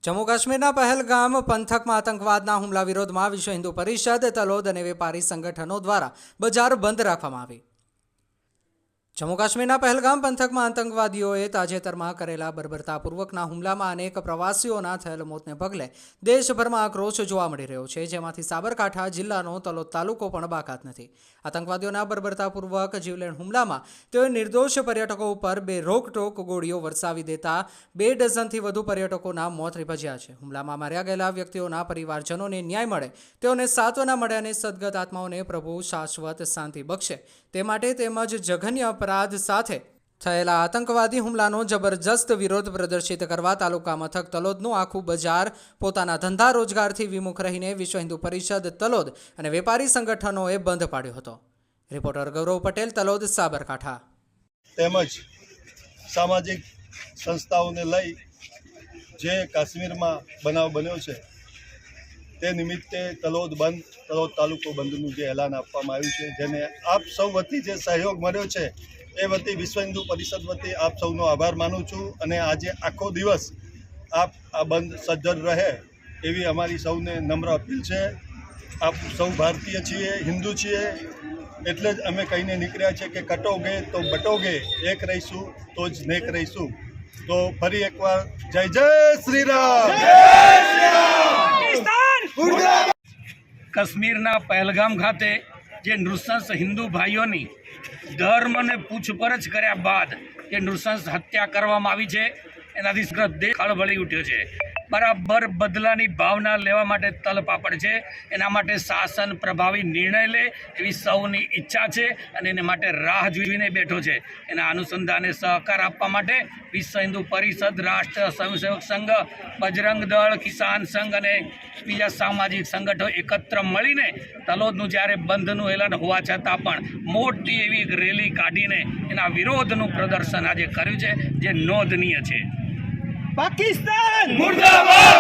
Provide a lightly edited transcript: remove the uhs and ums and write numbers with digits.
जम्मू काश्मीरना पहलगाम पंथक में आतंकवादना हुमला विरोध में विश्व हिंदू परिषद तलोद और वेपारी संगठनों द्वारा बजार बंद राखवामां आवी। जम्मू काश्मीरना पहलगाम पंथक में आतंकवादीओए ताजेतर में करेला बर्बरतापूर्वकना हुमलामां अनेक प्रवासीओना थयेल मौतने पगले देशभर में आक्रोश जोवा मळी रह्यो छे, जेमांथी साबरकांठा जिल्लानो तलोद तालुको पण बाकात नथी। आतंकवादीओना बर्बरतापूर्वक जीवलेण हुमलामां तेओए निर्दोष पर्यटको पर बेरोकटोक गोळीओ वरसावी देता 2 डझनथी वधु पर्यटकोना मोत निपज्या छे। हुमलामां मार्या गयेला व्यक्तिओना परिवारजनोने न्याय मळे, तेओने सांत्वना मळे अने सद्गत आत्माओने प्रभु शाश्वत शांति बक्षे ते माटे तेमज जघन्य अपराध साथे थयेला आतंकवादी हुमलानो जबरदस्त विरोध प्रदर्शित करवा तालुका मथक तलोदनुं आखुं बजार पोताना धंधा रोजगारथी विमुख रहीने विश्व हिंदू परिषद तलोद अने वेपारी संगठनोए बंध पाड्यो हतो। रिपोर्टर गौरव पटेल, तलोद, साबरकांठा। તેમજ સામાજિક સંસ્થાઓને લઈ જે કાશ્મીરમાં બનાવ બન્યો છે તે નિમિત્તે તલોદ તાલુકો બંધનું જે એલાન આપવામાં આવ્યું છે, જેને આપ સૌ વતી જે સહયોગ મળ્યો છે એ વતી વિશ્વ હિન્દુ પરિષદ વતી આપ સૌનો આભાર માનું છું અને આજે આખો દિવસ આપ આ બંધ સજ્જડ રહે એવી અમારી સૌને નમ્ર અપીલ છે। આપ સૌ ભારતીય છીએ, હિન્દુ છીએ, એટલે જ અમે કહીને નીકળ્યા છે કે કટોગે તો બટોગે, એક રહીશું તો જ નેક રહીશું। તો ફરી એકવાર જય જય શ્રી રામ। કાશ્મીરના પહેલગામ ખાતે જે નૃશંસ હિન્દુ ભાઈઓની ધર્મને પૂછપરછ કર્યા બાદ જે નૃશંસ હત્યા કરવામાં આવી છે એનાથી સમગ્ર દેશ ખળભળી ઉઠ્યો છે। બરાબર બદલાની ભાવના લેવા માટે તલપાપડ છે, એના માટે શાસન પ્રભાવી નિર્ણય લે એવી સૌની ઈચ્છા છે અને એને માટે રાહ જોઈને બેઠો છે। એના અનુસંધાને સહકાર આપવા માટે વિશ્વ હિન્દુ પરિષદ, રાષ્ટ્ર સ્વયંસેવક સંઘ, બજરંગ દળ, કિસાન સંઘ અને બીજા સામાજિક સંગઠનો એકત્ર મળીને તલોદનું જ્યારે બંધનું એલાન હોવા છતાં પણ મોટી એવી એક રેલી કાઢીને એના વિરોધનું પ્રદર્શન આજે કર્યું છે, જે નોંધનીય છે। पाकिस्तान मुर्दाबाद।